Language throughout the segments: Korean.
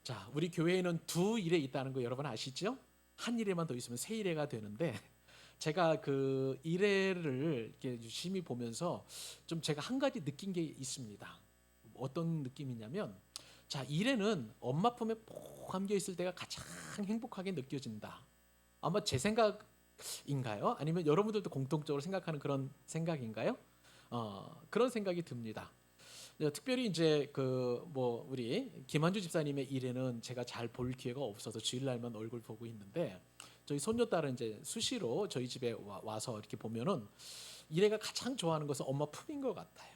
자, 우리 교회에는 두 일에 있다는 거 여러분 아시죠? 한 일에만 더 있으면 세 일회가 되는데 제가 그 일회를 이렇게 유심히 보면서 좀 제가 한 가지 느낀 게 있습니다. 어떤 느낌이냐면, 자, 일회는 엄마 품에 푹 감겨 있을 때가 가장 행복하게 느껴진다. 아마 제 생각인가요? 아니면 여러분들도 공통적으로 생각하는 그런 생각인가요? 그런 생각이 듭니다. 특별히 이제 그 뭐 우리 김한주 집사님의 일에는 제가 잘 볼 기회가 없어서 주일날만 얼굴 보고 있는데, 저희 손녀딸은 이제 수시로 저희 집에 와서 이렇게 보면은 일애가 가장 좋아하는 것은 엄마 품인 것 같아요.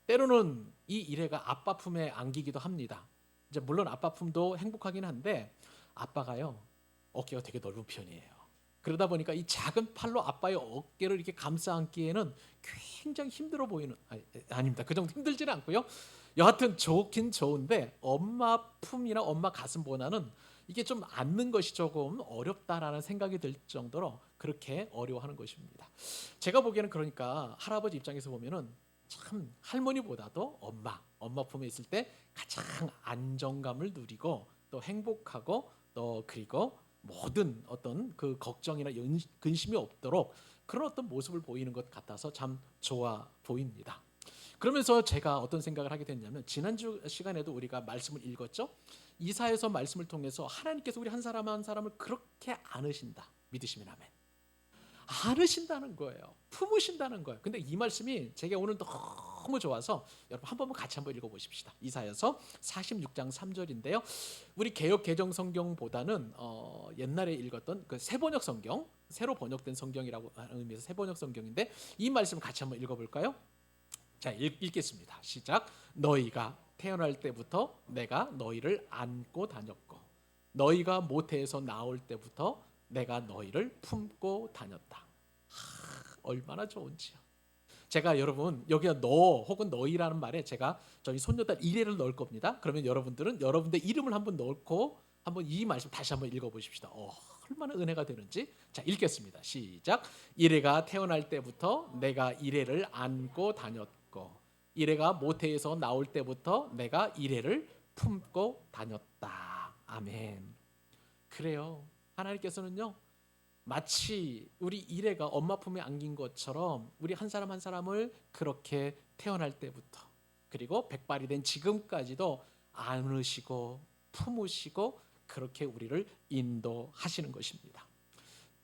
때로는 이 일애가 아빠 품에 안기기도 합니다. 이제 물론 아빠 품도 행복하긴 한데 아빠가요, 어깨가 되게 넓은 편이에요. 그러다 보니까 이 작은 팔로 아빠의 어깨를 이렇게 감싸 안기에는 굉장히 힘들어 보이는, 아닙니다. 그 정도 힘들지는 않고요. 여하튼 좋긴 좋은데 엄마 품이나 엄마 가슴보다는 이게 좀 안는 것이 조금 어렵다라는 생각이 들 정도로 그렇게 어려워하는 것입니다. 제가 보기에는 그러니까 할아버지 입장에서 보면은 참 할머니보다도 엄마 품에 있을 때 가장 안정감을 누리고 또 행복하고 또 그리고 모든 어떤 그 걱정이나 근심이 없도록 그런 어떤 모습을 보이는 것 같아서 참 좋아 보입니다. 그러면서 제가 어떤 생각을 하게 됐냐면, 지난주 시간에도 우리가 말씀을 읽었죠. 이사야서 말씀을 통해서 하나님께서 우리 한 사람 한 사람을 그렇게 안으신다. 믿으시면 아멘. 안으신다는 거예요. 품으신다는 거예요. 근데 이 말씀이 제가 오늘 너무 좋아서 여러분 한 번만 같이 한번 읽어보십시다. 이사야서 46장 3절인데요. 우리 개역 개정 성경보다는 옛날에 읽었던 그 새번역 성경, 새로 번역된 성경이라고 하는 의미에서 새번역 성경인데, 이 말씀 같이 한번 읽어볼까요? 자, 읽겠습니다. 시작. 너희가 태어날 때부터 내가 너희를 안고 다녔고 너희가 모태에서 나올 때부터 내가 너희를 품고 다녔다. 얼마나 좋은지요. 제가 여러분 여기가 너 혹은 너희라는 말에 제가 저희 손녀딸 이래를 넣을 겁니다. 그러면 여러분들은 여러분들 이름을 한번 넣고 한번 이 말씀 다시 한번 읽어보십시다. 얼마나 은혜가 되는지. 자, 읽겠습니다. 시작. 이래가 태어날 때부터 내가 이래를 안고 다녔고 이래가 모태에서 나올 때부터 내가 이래를 품고 다녔다. 아멘. 그래요. 하나님께서는요, 마치 우리 이래가 엄마 품에 안긴 것처럼 우리 한 사람 한 사람을 그렇게 태어날 때부터 그리고 백발이 된 지금까지도 안으시고 품으시고 그렇게 우리를 인도하시는 것입니다.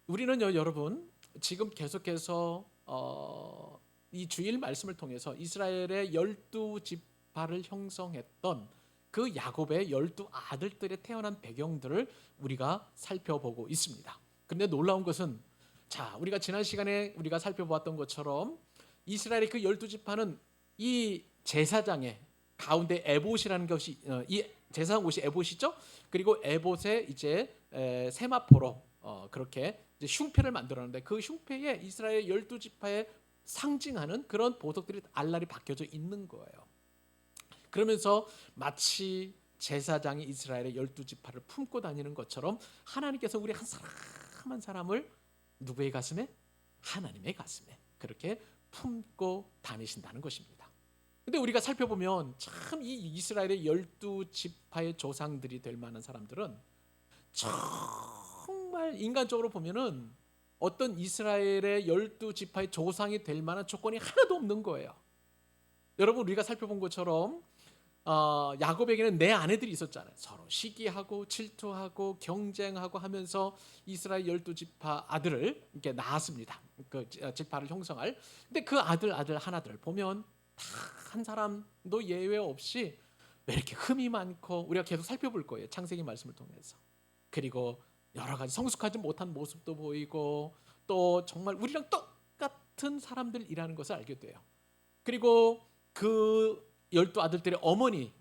우리는요, 여러분, 지금 계속해서 이 주일 말씀을 통해서 이스라엘의 12지파를 형성했던 그 야곱의 12아들들의 태어난 배경들을 우리가 살펴보고 있습니다. 그런데 놀라운 것은, 자, 우리가 지난 시간에 우리가 살펴보았던 것처럼 이스라엘의 그 12지파는 이 제사장의 가운데 에봇이라는 것이 이 제사장 옷이 에봇이죠. 그리고 에봇에 이제 세마포로 그렇게 이제 흉패를 만들었는데, 그 흉패에 이스라엘 12지파에 상징하는 그런 보석들이 알알이 박혀져 있는 거예요. 그러면서 마치 제사장이 이스라엘의 12지파를 품고 다니는 것처럼 하나님께서 우리 한 사람 한 사람을 누구의 가슴에? 하나님의 가슴에 그렇게 품고 다니신다는 것입니다. 근데 우리가 살펴보면 참 이 이스라엘의 12지파의 조상들이 될 만한 사람들은 정말 인간적으로 보면은 어떤 이스라엘의 12지파의 조상이 될 만한 조건이 하나도 없는 거예요. 여러분, 우리가 살펴본 것처럼 야곱에게는 네 아내들이 있었잖아요. 서로 시기하고 질투하고 경쟁하고 하면서 이스라엘 12지파 아들을 이렇게 낳았습니다. 그 지파를 형성할. 근데 그 아들 하나들 보면 다 한 사람도 예외 없이 왜 이렇게 흠이 많고, 우리가 계속 살펴볼 거예요. 창세기 말씀을 통해서. 그리고 여러 가지 성숙하지 못한 모습도 보이고 또 정말 우리랑 똑같은 사람들이라는 것을 알게 돼요. 그리고 그 12아들들의 어머니,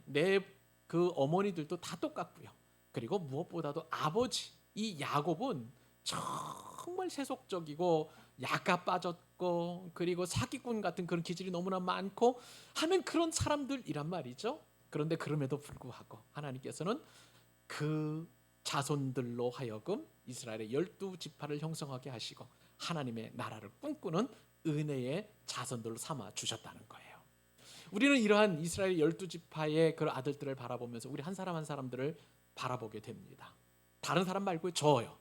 그 어머니들도 다 똑같고요. 그리고 무엇보다도 아버지, 이 야곱은 정말 세속적이고 약가 빠졌고 그리고 사기꾼 같은 그런 기질이 너무나 많고 하는 그런 사람들이란 말이죠. 그런데 그럼에도 불구하고 하나님께서는 그 자손들로 하여금 이스라엘의 12지파를 형성하게 하시고 하나님의 나라를 꿈꾸는 은혜의 자손들로 삼아 주셨다는 거예요. 우리는 이러한 이스라엘 12지파의 그 아들들을 바라보면서 우리 한 사람 한 사람들을 바라보게 됩니다. 다른 사람 말고 저요.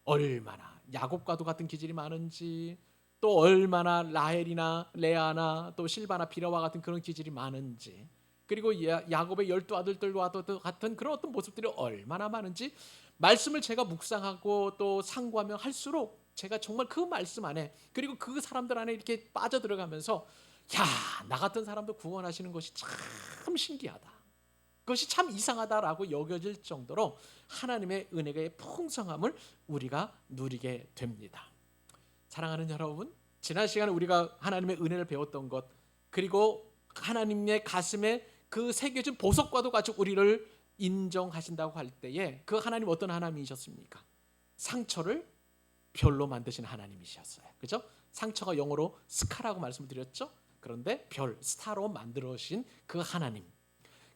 얼마나 야곱과도 같은 기질이 많은지, 또 얼마나 라헬이나 레아나 또 실바나 비라와 같은 그런 기질이 많은지, 그리고 야곱의 12아들들과도 같은 그런 어떤 모습들이 얼마나 많은지 말씀을 제가 묵상하고 또 상고하면 할수록 제가 정말 그 말씀 안에, 그리고 그 사람들 안에 이렇게 빠져들어가면서 야, 나 같은 사람도 구원하시는 것이 참 신기하다, 그것이 참 이상하다라고 여겨질 정도로 하나님의 은혜의 풍성함을 우리가 누리게 됩니다. 사랑하는 여러분, 지난 시간에 우리가 하나님의 은혜를 배웠던 것, 그리고 하나님의 가슴에 그 새겨진 보석과도 같이 우리를 인정하신다고 할 때에 그 하나님 어떤 하나님이셨습니까? 상처를 별로 만드신 하나님이셨어요. 그죠? 상처가 영어로 스카라고 말씀드렸죠. 그런데 별, 스타로 만들어신 그 하나님,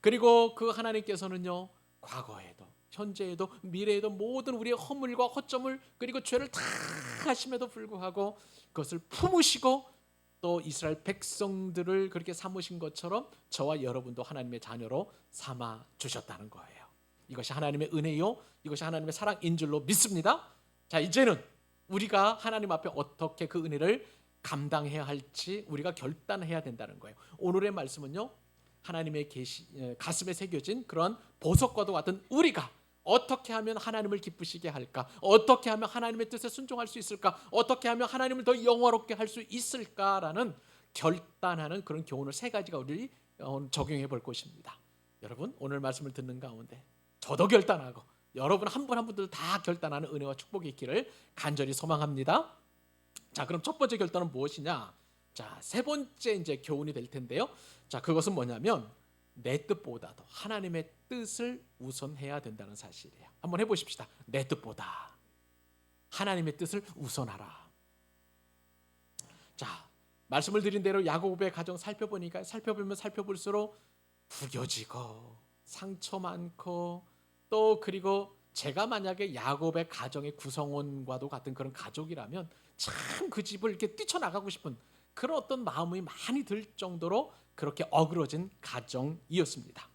그리고 그 하나님께서는요, 과거에도 현재에도 미래에도 모든 우리의 허물과 허점을, 그리고 죄를 다 하심에도 불구하고 그것을 품으시고 또 이스라엘 백성들을 그렇게 삼으신 것처럼 저와 여러분도 하나님의 자녀로 삼아 주셨다는 거예요. 이것이 하나님의 은혜요, 이것이 하나님의 사랑인 줄로 믿습니다. 자, 이제는 우리가 하나님 앞에 어떻게 그 은혜를 감당해야 할지 우리가 결단해야 된다는 거예요. 오늘의 말씀은요, 하나님의 가슴에 새겨진 그런 보석과도 같은 우리가 어떻게 하면 하나님을 기쁘시게 할까? 어떻게 하면 하나님의 뜻에 순종할 수 있을까? 어떻게 하면 하나님을 더 영화롭게 할 수 있을까라는 결단하는 그런 교훈을 세 가지가 우리 적용해 볼 것입니다. 여러분, 오늘 말씀을 듣는 가운데 저도 결단하고 여러분 한 분 한 분들 다 결단하는 은혜와 축복이 있기를 간절히 소망합니다. 자, 그럼 첫 번째 결단은 무엇이냐? 자, 세 번째 이제 교훈이 될 텐데요. 자, 그것은 뭐냐면 내 뜻보다도 하나님의 뜻을 우선해야 된다는 사실이에요. 한번 해보십시다. 내 뜻보다 하나님의 뜻을 우선하라. 자, 말씀을 드린 대로 야곱의 가정 살펴보면 살펴볼수록 구겨지고 상처 많고, 또 그리고 제가 만약에 야곱의 가정의 구성원과도 같은 그런 가족이라면 참 그 집을 이렇게 뛰쳐나가고 싶은 그런 어떤 마음이 많이 들 정도로 그렇게 어그러진 가정이었습니다.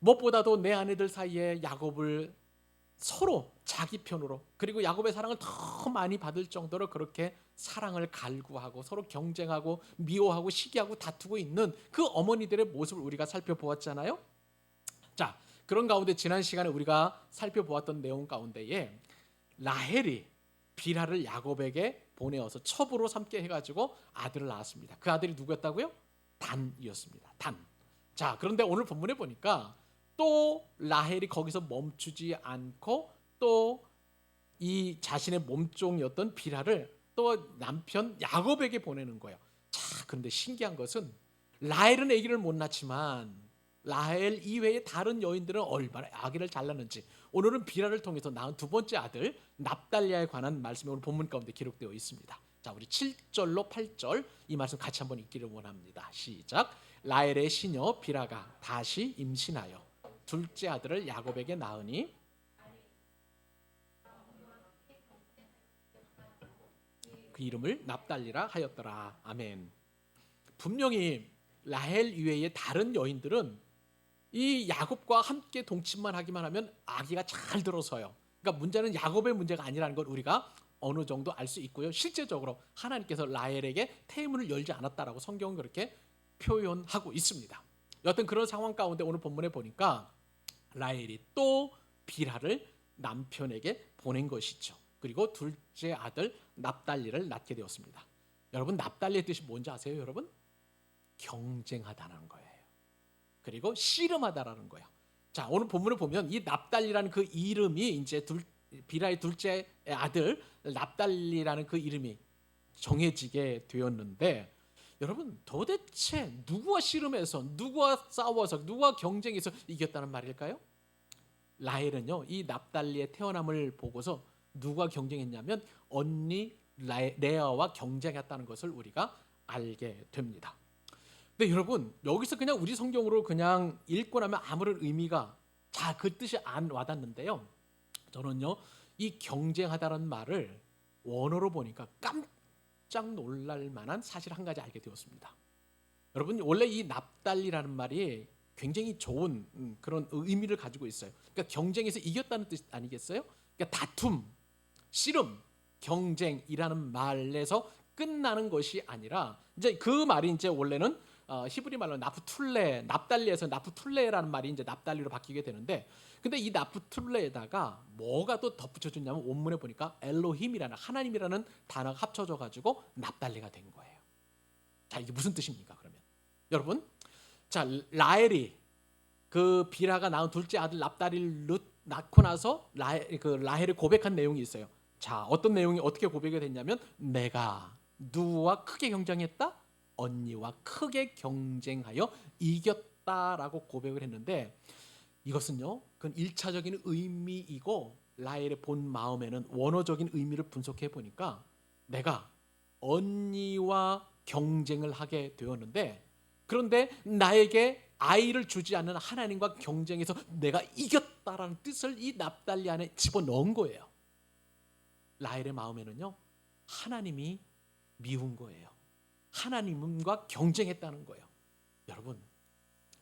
무엇보다도 내 아내들 사이에 야곱을 서로 자기 편으로, 그리고 야곱의 사랑을 더 많이 받을 정도로 그렇게 사랑을 갈구하고 서로 경쟁하고 미워하고 시기하고 다투고 있는 그 어머니들의 모습을 우리가 살펴보았잖아요. 자, 그런 가운데 지난 시간에 우리가 살펴보았던 내용 가운데에 라헬이 빌하를 야곱에게 보내어서 첩으로 삼게 해가지고 아들을 낳았습니다. 그 아들이 누구였다고요? 단이었습니다. 단. 자, 그런데 오늘 본문에 보니까 또 라헬이 거기서 멈추지 않고 또 이 자신의 몸종이었던 빌하를 또 남편 야곱에게 보내는 거예요. 자, 그런데 신기한 것은 라헬은 아기를 못 낳지만 라헬 이외의 다른 여인들은 얼마나 아기를 잘 낳는지 오늘은 빌하를 통해서 낳은 두 번째 아들 납달리아에 관한 말씀이 오늘 본문 가운데 기록되어 있습니다. 자, 우리 7절로 8절 이 말씀 같이 한번 읽기를 원합니다. 시작. 라헬의 시녀 빌하가 다시 임신하여 둘째 아들을 야곱에게 낳으니 그 이름을 납달리라 하였더라. 아멘. 분명히 라헬 이외의 다른 여인들은 이 야곱과 함께 동침만 하기만 하면 아기가 잘 들어서요. 그러니까 문제는 야곱의 문제가 아니라는 걸 우리가 어느 정도 알 수 있고요. 실제적으로 하나님께서 라헬에게 태문을 열지 않았다라고 성경은 그렇게 표현하고 있습니다. 여튼 그런 상황 가운데 오늘 본문에 보니까 라헬이 또 빌하를 남편에게 보낸 것이죠. 그리고 둘째 아들 납달리를 낳게 되었습니다. 여러분, 납달리의 뜻이 뭔지 아세요, 여러분? 경쟁하다는 거예요. 그리고 씨름하다라는 거예요. 자, 오늘 본문을 보면 이 납달리라는 그 이름이 이제 빌하의 둘째 아들 납달리라는 그 이름이 정해지게 되었는데, 여러분 도대체 누구와 씨름해서, 누구와 싸워서, 누구와 경쟁해서 이겼다는 말일까요? 라헬은요, 이 납달리의 태어남을 보고서 누가 경쟁했냐면 언니 레아와 경쟁했다는 것을 우리가 알게 됩니다. 근데 여러분, 여기서 그냥 우리 성경으로 그냥 읽고 나면 아무런 의미가 그 뜻이 안 와닿는데요. 저는요, 이 경쟁하다는 말을 원어로 보니까 깜짝 놀랄 만한 사실 한 가지 알게 되었습니다. 여러분 원래 이 납달리라는 말이 굉장히 좋은 그런 의미를 가지고 있어요. 그러니까 경쟁에서 이겼다는 뜻 아니겠어요? 그러니까 다툼, 씨름, 경쟁이라는 말에서 끝나는 것이 아니라 이제 그 말이 이제 원래는 히브리 말로 나프툴레, 납달리에서 나프툴레라는 말이 이제 납달리로 바뀌게 되는데, 근데 이 나프툴레에다가 뭐가 또 덧붙여졌냐면 원문에 보니까 엘로힘이라는 하나님이라는 단어가 합쳐져 가지고 납달리가 된 거예요. 자, 이게 무슨 뜻입니까? 그러면 여러분, 자 라헬이 그 비라가 낳은 둘째 아들 납달리를 낳고 나서 라헬이 고백한 내용이 있어요. 자, 어떤 내용이 어떻게 고백이 됐냐면 내가 누구와 크게 경쟁했다? 언니와 크게 경쟁하여 이겼다라고 고백을 했는데, 이것은요, 그건 1차적인 의미이고 라헬의 본 마음에는 원어적인 의미를 분석해 보니까 내가 언니와 경쟁을 하게 되었는데, 그런데 나에게 아이를 주지 않는 하나님과 경쟁해서 내가 이겼다라는 뜻을 이 납달리 안에 집어넣은 거예요. 라헬의 마음에는요, 하나님이 미운 거예요. 하나님과 경쟁했다는 거예요. 여러분,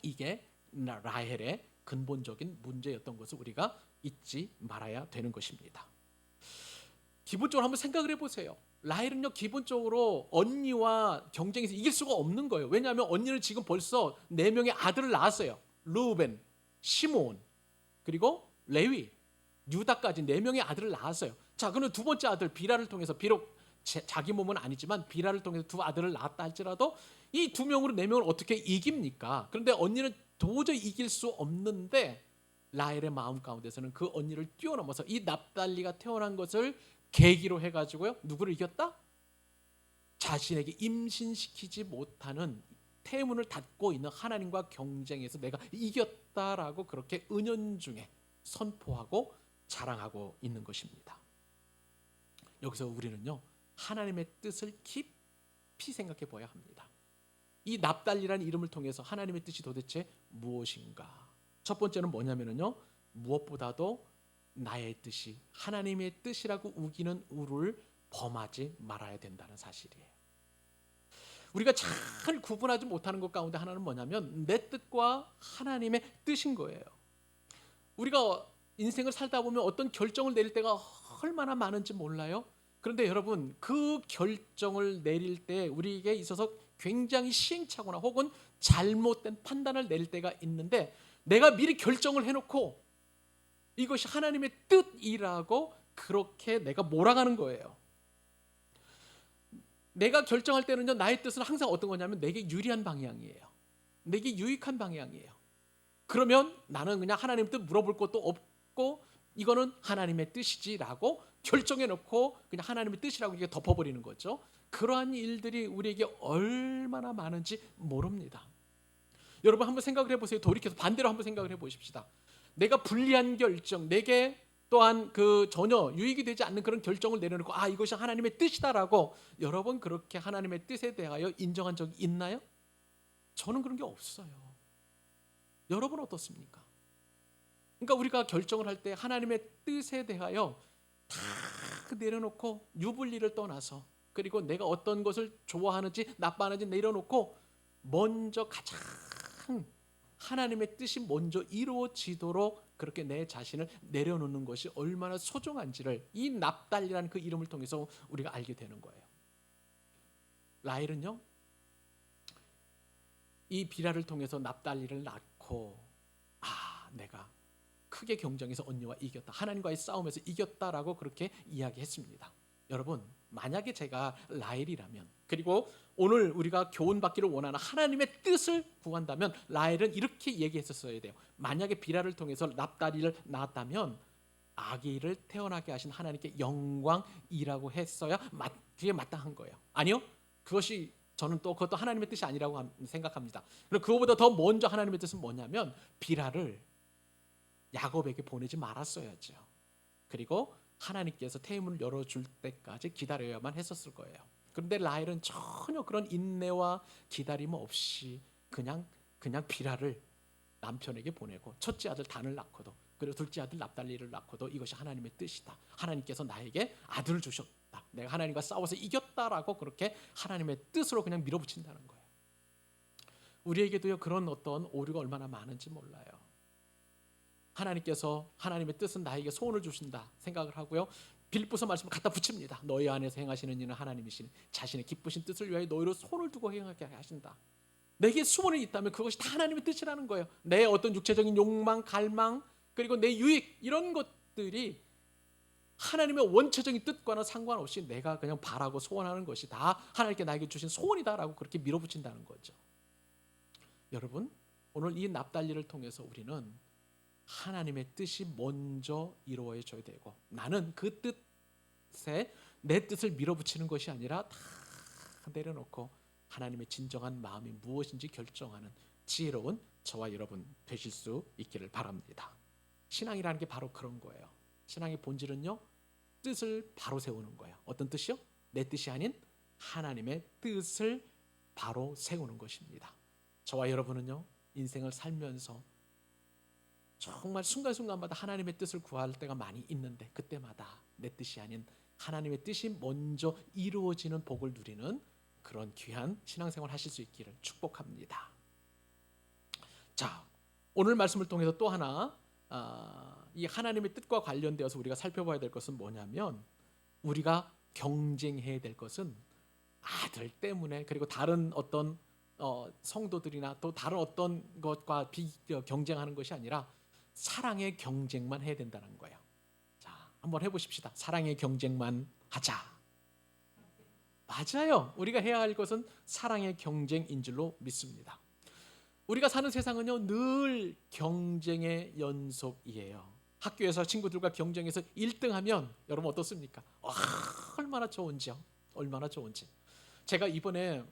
이게 라헬의 근본적인 문제였던 것을 우리가 잊지 말아야 되는 것입니다. 기본적으로 한번 생각을 해보세요. 라헬은요, 기본적으로 언니와 경쟁에서 이길 수가 없는 거예요. 왜냐하면 언니는 지금 벌써 4명의 아들을 낳았어요. 르우벤, 시몬, 그리고 레위, 유다까지 4명의 아들을 낳았어요. 자, 그는 두 번째 아들 비라를 통해서, 비록 자기 몸은 아니지만 비라를 통해서 두 아들을 낳았다 할지라도 이 2명으로 4명을 어떻게 이깁니까? 그런데 언니는 도저히 이길 수 없는데 라헬의 마음 가운데서는 그 언니를 뛰어넘어서 이 납달리가 태어난 것을 계기로 해가지고요, 누구를 이겼다? 자신에게 임신시키지 못하는 태문을 닫고 있는 하나님과 경쟁에서 내가 이겼다라고 그렇게 은연중에 선포하고 자랑하고 있는 것입니다. 여기서 우리는요, 하나님의 뜻을 깊이 생각해 봐야 합니다. 이 납달리라는 이름을 통해서 하나님의 뜻이 도대체 무엇인가? 첫 번째는 뭐냐면요, 무엇보다도 나의 뜻이 하나님의 뜻이라고 우기는 우를 범하지 말아야 된다는 사실이에요. 우리가 잘 구분하지 못하는 것 가운데 하나는 뭐냐면 내 뜻과 하나님의 뜻인 거예요. 우리가 인생을 살다 보면 어떤 결정을 내릴 때가 얼마나 많은지 몰라요? 그런데 여러분, 그 결정을 내릴 때 우리에게 있어서 굉장히 시행착오나 혹은 잘못된 판단을 내릴 때가 있는데, 내가 미리 결정을 해놓고 이것이 하나님의 뜻이라고 그렇게 내가 몰아가는 거예요. 내가 결정할 때는요, 나의 뜻은 항상 어떤 거냐면 내게 유리한 방향이에요. 내게 유익한 방향이에요. 그러면 나는 그냥 하나님 뜻 물어볼 것도 없고 이거는 하나님의 뜻이지라고 결정해놓고 그냥 하나님의 뜻이라고 이게 덮어버리는 거죠. 그러한 일들이 우리에게 얼마나 많은지 모릅니다. 여러분 한번 생각을 해보세요. 돌이켜서 반대로 한번 생각을 해보십시다. 내가 불리한 결정, 내게 또한 그 전혀 유익이 되지 않는 그런 결정을 내려놓고 이것이 하나님의 뜻이다라고 여러분 그렇게 하나님의 뜻에 대하여 인정한 적이 있나요? 저는 그런 게 없어요. 여러분 어떻습니까? 그러니까 우리가 결정을 할 때 하나님의 뜻에 대하여 다 내려놓고 유불리를 떠나서, 그리고 내가 어떤 것을 좋아하는지 나빠하는지 내려놓고 먼저 가장 하나님의 뜻이 먼저 이루어지도록 그렇게 내 자신을 내려놓는 것이 얼마나 소중한지를 이 납달리라는 그 이름을 통해서 우리가 알게 되는 거예요. 라헬은요, 이 비라를 통해서 납달리를 낳고 내가 크게 경쟁해서 언니와 이겼다, 하나님과의 싸움에서 이겼다라고 그렇게 이야기했습니다. 여러분, 만약에 제가 라헬이라면, 그리고 오늘 우리가 교훈받기를 원하는 하나님의 뜻을 구한다면 라헬은 이렇게 얘기했었어야 돼요. 만약에 비라를 통해서 납달리를 낳았다면 아기를 태어나게 하신 하나님께 영광이라고 했어야 그게 마땅한 거예요. 아니요, 그것이 저는 또 그것도 하나님의 뜻이 아니라고 생각합니다. 그리고 그거보다 더 먼저 하나님의 뜻은 뭐냐면 비라를 야곱에게 보내지 말았어야죠. 그리고 하나님께서 태문을 열어줄 때까지 기다려야만 했었을 거예요. 그런데 라헬은 전혀 그런 인내와 기다림 없이 그냥 비라를 남편에게 보내고 첫째 아들 단을 낳고도, 그리고 둘째 아들 납달리를 낳고도 이것이 하나님의 뜻이다, 하나님께서 나에게 아들을 주셨다, 내가 하나님과 싸워서 이겼다라고 그렇게 하나님의 뜻으로 그냥 밀어붙인다는 거예요. 우리에게도요 그런 어떤 오류가 얼마나 많은지 몰라요. 하나님께서 하나님의 뜻은 나에게 소원을 주신다 생각을 하고요. 빌립보서 말씀을 갖다 붙입니다. 너희 안에서 행하시는 이는 하나님이시니 자신의 기쁘신 뜻을 위하여 너희로 손을 두고 행하게 하신다. 내게 소원이 있다면 그것이 다 하나님의 뜻이라는 거예요. 내 어떤 육체적인 욕망, 갈망, 그리고 내 유익 이런 것들이 하나님의 원초적인 뜻과는 상관없이 내가 그냥 바라고 소원하는 것이 다 하나님께 나에게 주신 소원이다라고 그렇게 밀어붙인다는 거죠. 여러분, 오늘 이 납달리를 통해서 우리는 하나님의 뜻이 먼저 이루어져야 되고, 나는 그 뜻에 내 뜻을 밀어붙이는 것이 아니라 다 내려놓고 하나님의 진정한 마음이 무엇인지 결정하는 지혜로운 저와 여러분 되실 수 있기를 바랍니다. 신앙이라는 게 바로 그런 거예요. 신앙의 본질은요, 뜻을 바로 세우는 거예요. 어떤 뜻이요? 내 뜻이 아닌 하나님의 뜻을 바로 세우는 것입니다. 저와 여러분은요, 인생을 살면서 정말 순간순간마다 하나님의 뜻을 구할 때가 많이 있는데, 그때마다 내 뜻이 아닌 하나님의 뜻이 먼저 이루어지는 복을 누리는 그런 귀한 신앙생활 하실 수 있기를 축복합니다. 자, 오늘 말씀을 통해서 또 하나 이 하나님의 뜻과 관련되어서 우리가 살펴봐야 될 것은 뭐냐면, 우리가 경쟁해야 될 것은 아들 때문에, 그리고 다른 어떤 성도들이나 또 다른 어떤 것과 경쟁하는 것이 아니라 사랑의 경쟁만 해야 된다는 거예요. 자, 한번 해보십시다. 사랑의 경쟁만 하자. 맞아요. 우리가 해야 할 것은 사랑의 경쟁인 줄로 믿습니다. 우리가 사는 세상은요, 늘 경쟁의 연속이에요. 학교에서 친구들과 경쟁해서 1등하면 여러분 어떻습니까? 얼마나 좋은지요. 얼마나 좋은지. 제가 이번에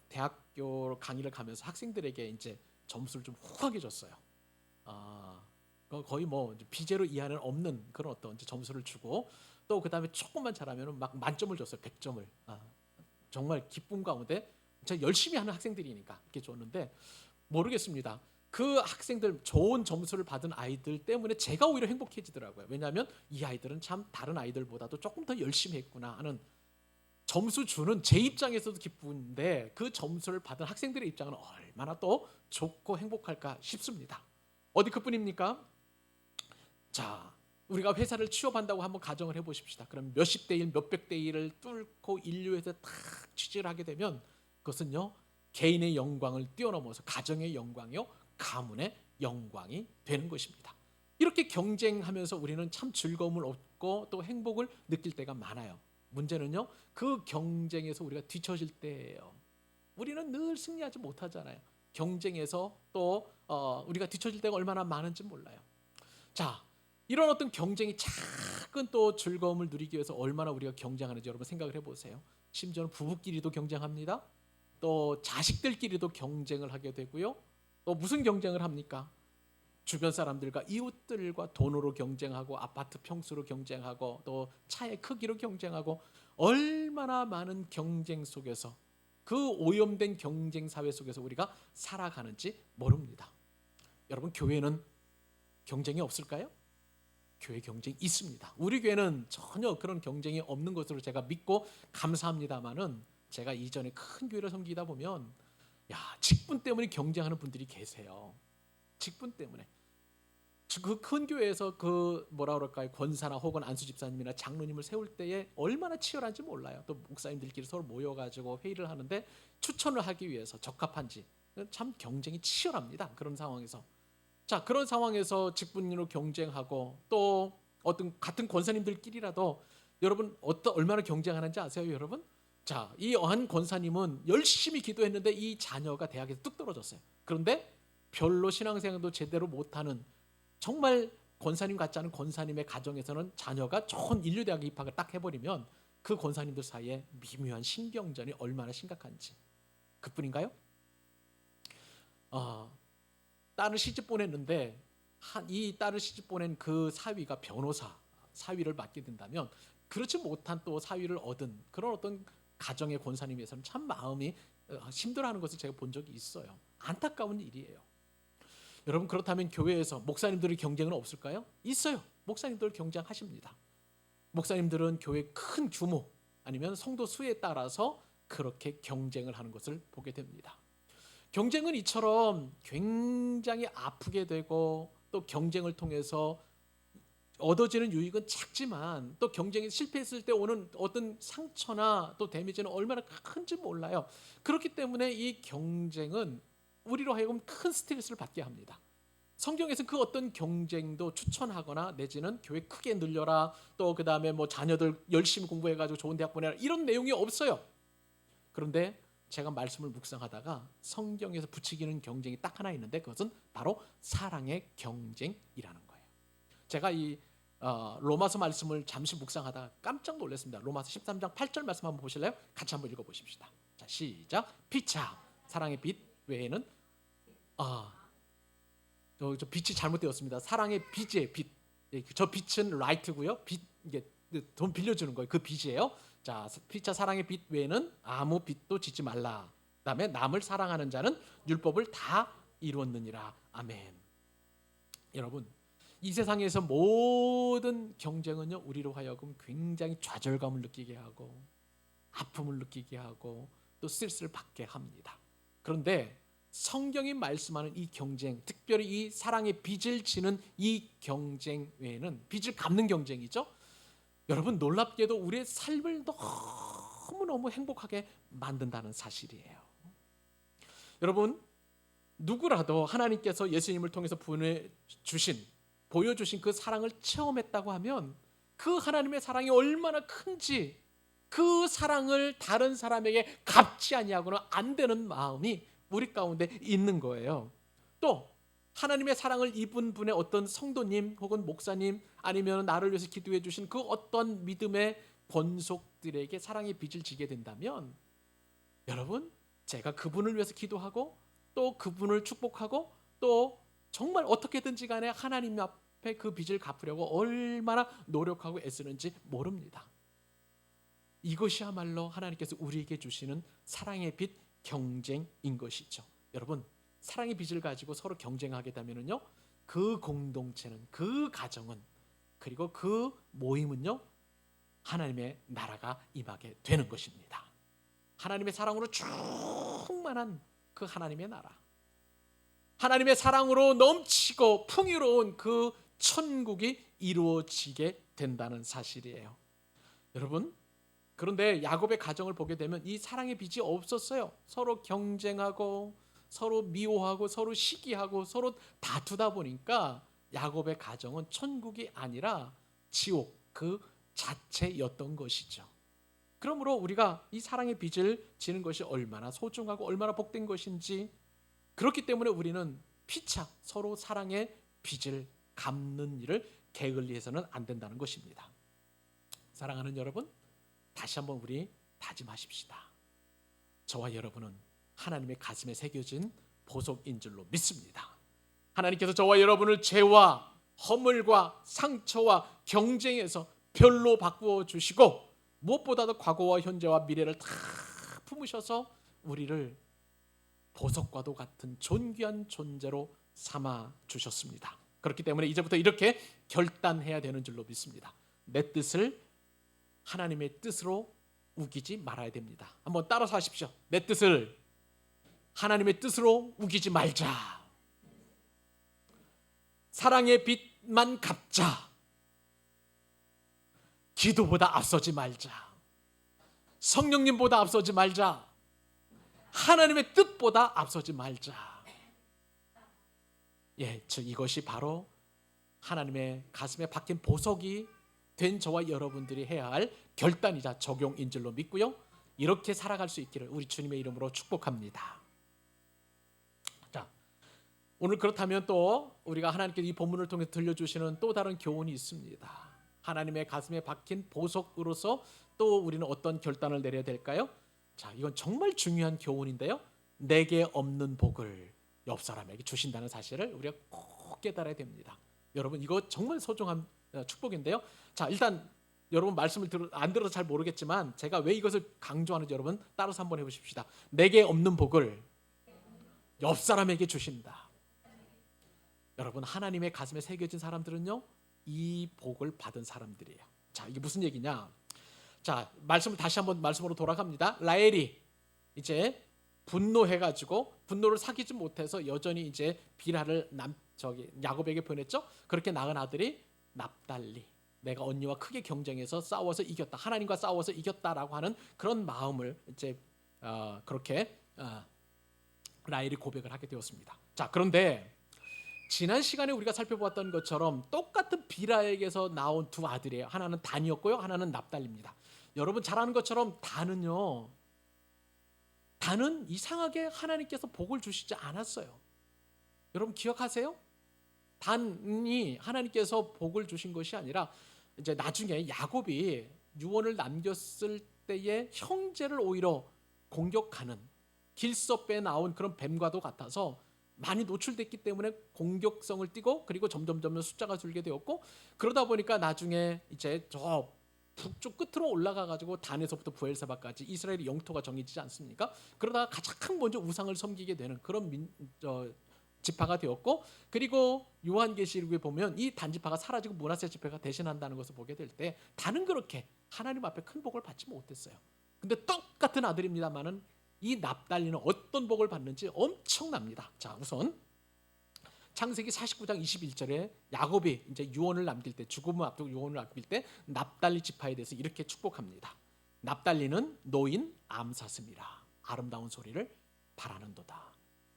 대학교 강의를 가면서 학생들에게 이제 점수를 좀 후하게 줬어요. 거의 뭐 비제로 이하는 없는 그런 어떤 점수를 주고, 또 그 다음에 조금만 잘하면 막 만점을 줬어요. 100점을. 정말 기쁨 가운데 제가 열심히 하는 학생들이니까 이렇게 줬는데, 모르겠습니다. 그 학생들, 좋은 점수를 받은 아이들 때문에 제가 오히려 행복해지더라고요. 왜냐하면 이 아이들은 참 다른 아이들보다도 조금 더 열심히 했구나 하는, 점수 주는 제 입장에서도 기쁜데 그 점수를 받은 학생들의 입장은 얼마나 또 좋고 행복할까 싶습니다. 어디 그뿐입니까? 자, 우리가 회사를 취업한다고 한번 가정을 해보십시다. 그럼 몇십 대 1, 몇백 대 1을 뚫고 인류에서 딱 취직을 하게 되면 그것은요, 개인의 영광을 뛰어넘어서 가정의 영광이요, 가문의 영광이 되는 것입니다. 이렇게 경쟁하면서 우리는 참 즐거움을 얻고 또 행복을 느낄 때가 많아요. 문제는요, 그 경쟁에서 우리가 뒤처질 때예요. 우리는 늘 승리하지 못하잖아요. 경쟁에서 또 우리가 뒤처질 때가 얼마나 많은지 몰라요. 자, 이런 어떤 경쟁이 작은 또 즐거움을 누리기 위해서 얼마나 우리가 경쟁하는지 여러분 생각을 해보세요. 심지어는 부부끼리도 경쟁합니다. 또 자식들끼리도 경쟁을 하게 되고요. 또 무슨 경쟁을 합니까? 주변 사람들과 이웃들과 돈으로 경쟁하고, 아파트 평수로 경쟁하고, 또 차의 크기로 경쟁하고, 얼마나 많은 경쟁 속에서, 그 오염된 경쟁 사회 속에서 우리가 살아가는지 모릅니다. 여러분, 교회는 경쟁이 없을까요? 교회 경쟁이 있습니다. 우리 교회는 전혀 그런 경쟁이 없는 것으로 제가 믿고 감사합니다만은, 제가 이전에 큰 교회를 섬기다 보면 직분 때문에 경쟁하는 분들이 계세요. 직분 때문에. 그 큰 교회에서 그 뭐라 그럴까요, 권사나 혹은 안수 집사님이나 장로님을 세울 때에 얼마나 치열한지 몰라요. 또 목사님들끼리 서로 모여가지고 회의를 하는데 추천을 하기 위해서 적합한지, 참 경쟁이 치열합니다. 그런 상황에서, 자, 그런 상황에서 직분으로 경쟁하고, 또 어떤 같은 권사님들끼리라도 여러분 얼마나 경쟁하는지 아세요, 여러분? 자, 이 한 권사님은 열심히 기도했는데 이 자녀가 대학에서 뚝 떨어졌어요. 그런데 별로 신앙생활도 제대로 못하는, 정말 권사님 같지 않은 권사님의 가정에서는 자녀가 좋은 인류대학에 입학을 딱 해버리면 그 권사님들 사이에 미묘한 신경전이 얼마나 심각한지. 그뿐인가요? 딸을 시집 보냈는데 이 딸을 시집 보낸 그 사위가 변호사 사위를 맡게 된다면, 그렇지 못한 또 사위를 얻은 그런 어떤 가정의 권사님에서는 참 마음이 힘들어하는 것을 제가 본 적이 있어요. 안타까운 일이에요. 여러분, 그렇다면 교회에서 목사님들의 경쟁은 없을까요? 있어요. 목사님들 경쟁하십니다. 목사님들은 교회 큰 규모 아니면 성도 수에 따라서 그렇게 경쟁을 하는 것을 보게 됩니다. 경쟁은 이처럼 굉장히 아프게 되고 또 경쟁을 통해서 얻어지는 유익은 작지만 또 경쟁에 실패했을 때 오는 어떤 상처나 또 데미지는 얼마나 큰지 몰라요. 그렇기 때문에 이 경쟁은 우리로 하여금 큰 스트레스를 받게 합니다. 성경에서는 그 어떤 경쟁도 추천하거나 내지는 교회 크게 늘려라, 또 그 다음에 뭐 자녀들 열심히 공부해가지고 좋은 대학 보내라, 이런 내용이 없어요. 그런데 제가 말씀을 묵상하다가 성경에서 부추기는 경쟁이 딱 하나 있는데 그것은 바로 사랑의 경쟁이라는 거예요. 제가 이 로마서 말씀을 잠시 묵상하다가 깜짝 놀랐습니다. 로마서 13장 8절 말씀 한번 보실래요? 같이 한번 읽어보십시다. 자, 시작. 피차 사랑의 빛 외에는 저 빛이 잘못되었습니다. 사랑의 빛의 빛. 저 빛은 라이트고요. 빛, 이게 돈 빌려주는 거예요. 그 빛이에요. 자, 피차 사랑의 빛 외에는 아무 빛도 짓지 말라. 그다음에 남을 사랑하는 자는 율법을 다 이루었느니라. 아멘. 여러분, 이 세상에서 모든 경쟁은요, 우리로 하여금 굉장히 좌절감을 느끼게 하고 아픔을 느끼게 하고 또 스트레스를 받게 합니다. 그런데 성경이 말씀하는 이 경쟁, 특별히 이 사랑의 빚을 지는 이 경쟁 외에는, 빚을 갚는 경쟁이죠. 여러분, 놀랍게도 우리의 삶을 너무너무 행복하게 만든다는 사실이에요. 여러분, 누구라도 하나님께서 예수님을 통해서 보여주신 그 사랑을 체험했다고 하면 그 하나님의 사랑이 얼마나 큰지, 그 사랑을 다른 사람에게 갚지 아니하고는 안 되는 마음이 우리 가운데 있는 거예요. 또 하나님의 사랑을 입은 분의 어떤 성도님 혹은 목사님, 아니면 나를 위해서 기도해 주신 그 어떤 믿음의 권속들에게 사랑의 빚을 지게 된다면, 여러분, 제가 그분을 위해서 기도하고 또 그분을 축복하고 또 정말 어떻게든지 간에 하나님 앞에 그 빚을 갚으려고 얼마나 노력하고 애쓰는지 모릅니다. 이것이야말로 하나님께서 우리에게 주시는 사랑의 빚, 경쟁인 것이죠. 여러분, 사랑의 빚을 가지고 서로 경쟁하게 되면은요, 그 공동체는, 그 가정은, 그리고 그 모임은요, 하나님의 나라가 임하게 되는 것입니다. 하나님의 사랑으로 충만한 그 하나님의 나라, 하나님의 사랑으로 넘치고 풍요로운 그 천국이 이루어지게 된다는 사실이에요. 여러분, 그런데 야곱의 가정을 보게 되면 이 사랑의 빚이 없었어요. 서로 경쟁하고 서로 미워하고 서로 시기하고 서로 다투다 보니까 야곱의 가정은 천국이 아니라 지옥 그 자체였던 것이죠. 그러므로 우리가 이 사랑의 빚을 지는 것이 얼마나 소중하고 얼마나 복된 것인지, 그렇기 때문에 우리는 피차 서로 사랑의 빚을 갚는 일을 게을리해서는 안 된다는 것입니다. 사랑하는 여러분, 다시 한번 우리 다짐하십시다. 저와 여러분은 하나님의 가슴에 새겨진 보석인 줄로 믿습니다. 하나님께서 저와 여러분을 죄와 허물과 상처와 경쟁에서 별로 바꾸어 주시고, 무엇보다도 과거와 현재와 미래를 다 품으셔서 우리를 보석과도 같은 존귀한 존재로 삼아 주셨습니다. 그렇기 때문에 이제부터 이렇게 결단해야 되는 줄로 믿습니다. 내 뜻을 하나님의 뜻으로 우기지 말아야 됩니다. 한번 따라서 하십시오. 내 뜻을 하나님의 뜻으로 우기지 말자. 사랑의 빛만 갚자. 기도보다 앞서지 말자. 성령님보다 앞서지 말자. 하나님의 뜻보다 앞서지 말자. 이것이 바로 하나님의 가슴에 박힌 보석이 된 저와 여러분들이 해야 할 결단이자 적용인 줄로 믿고요. 이렇게 살아갈 수 있기를 우리 주님의 이름으로 축복합니다. 자, 오늘 그렇다면 또 우리가 하나님께서 이 본문을 통해 들려주시는 또 다른 교훈이 있습니다. 하나님의 가슴에 박힌 보석으로서 또 우리는 어떤 결단을 내려야 될까요? 자, 이건 정말 중요한 교훈인데요. 내게 없는 복을 옆 사람에게 주신다는 사실을 우리가 꼭 깨달아야 됩니다. 여러분, 이거 정말 소중한 축복인데요. 자, 일단 여러분 말씀을 안 들어서 잘 모르겠지만 제가 왜 이것을 강조하는지 여러분 따라서 한번 해보십시다. 내게 없는 복을 옆 사람에게 주신다. 여러분, 하나님의 가슴에 새겨진 사람들은요, 이 복을 받은 사람들이에요. 자, 이게 무슨 얘기냐? 자, 말씀을 다시 한번 말씀으로 돌아갑니다. 라헬이 이제 분노해가지고 분노를 사귀지 못해서 여전히 이제 비라를 야곱에게 보냈죠. 그렇게 낳은 아들이 납달리. 내가 언니와 크게 경쟁해서 싸워서 이겼다. 하나님과 싸워서 이겼다라고 하는 그런 마음을 이제 그렇게 라헬이 고백을 하게 되었습니다. 자, 그런데 지난 시간에 우리가 살펴보았던 것처럼 똑같은 비라에게서 나온 두 아들이에요. 하나는 단이었고요, 하나는 납달리입니다. 여러분 잘 아는 것처럼 단은 이상하게 하나님께서 복을 주시지 않았어요. 여러분 기억하세요? 단이 하나님께서 복을 주신 것이 아니라 이제 나중에 야곱이 유언을 남겼을 때에 형제를 오히려 공격하는 길섭에 나온 그런 뱀과도 같아서 많이 노출됐기 때문에 공격성을 띠고 그리고 점점 숫자가 줄게 되었고, 그러다 보니까 나중에 이제 저 북쪽 끝으로 올라가 가지고 단에서부터 부엘세바까지 이스라엘의 영토가 정해지지 않습니까? 그러다가 가장 먼저 우상을 섬기게 되는 그런 지파가 되었고, 그리고 요한계시록에 보면 이 단지파가 사라지고 므낫세 지파가 대신한다는 것을 보게 될 때 단은 그렇게 하나님 앞에 큰 복을 받지 못했어요. 근데 똑같은 아들입니다만은 이 납달리는 어떤 복을 받는지 엄청납니다. 자, 우선 창세기 49장 21절에 야곱이 이제 유언을 남길 때, 죽음을 앞두고 유언을 남길 때 납달리 지파에 대해서 이렇게 축복합니다. 납달리는 노인 암사슴이라 아름다운 소리를 바라는도다.